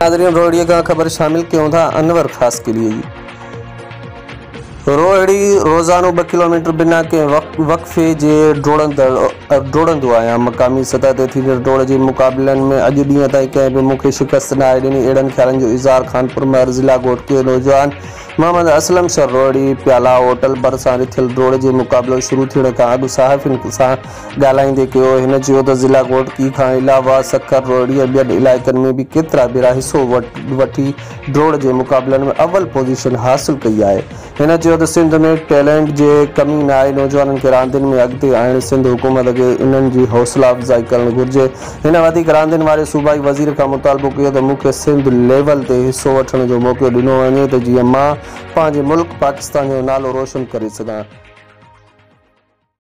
नाज़रीन रोहड़ी का खबर शामिल क्यों था अनवर खास के लिए। रोहड़ी रोज़ानो 2 किलोमीटर बिना के वक़्फ़े जे डोड़ंदो आहियां। मक़ामी सतह ते थींदड़ डोड़ जे मुक़ाबलनि में अॼु ॾींहं ताईं कंहिं बि मूंखे शिकस्त न आहे ॾिनी। अहिड़नि ख़्यालनि जो इज़हार खानपुर महर ज़िला घोट के नौजवान मोहम्मद असलम शर रोहड़ी प्याला होटल भरिसां रिथियल डोड़ जे मुक़ाबिलो शुरू थियण खां अॻु सहाफ़ियुनि सां ॻाल्हाईंदे कयो। हिन चयो त ज़िला घोटकी खां अलावा सखर रोहड़ी ऐं ॿियनि इलाइक़नि में बि केतिरा भेरा हिसो वठी डोड़ जे मुक़ाबलनि में अव्वल पोज़ीशन हासिल कई आहे। हिन चयो त सिंध में टैलेंट जे कमी न आहे। नौजवाननि खे रांदियुनि में अॻिते आणणु सिंध हुकूमत खे इन्हनि जी हौसला अफ़ज़ाई करणु घुरिजे। हिन वधीक रांदियुनि वारे सूबाई वज़ीर खां मुतालबो कयो त मूंखे सिंध लेवल ते हिसो वठण जो मौक़ो ॾिनो वञे त जीअं मां पंहिंजे मुल्क पाकिस्तान जो नालो रोशन करे सघां।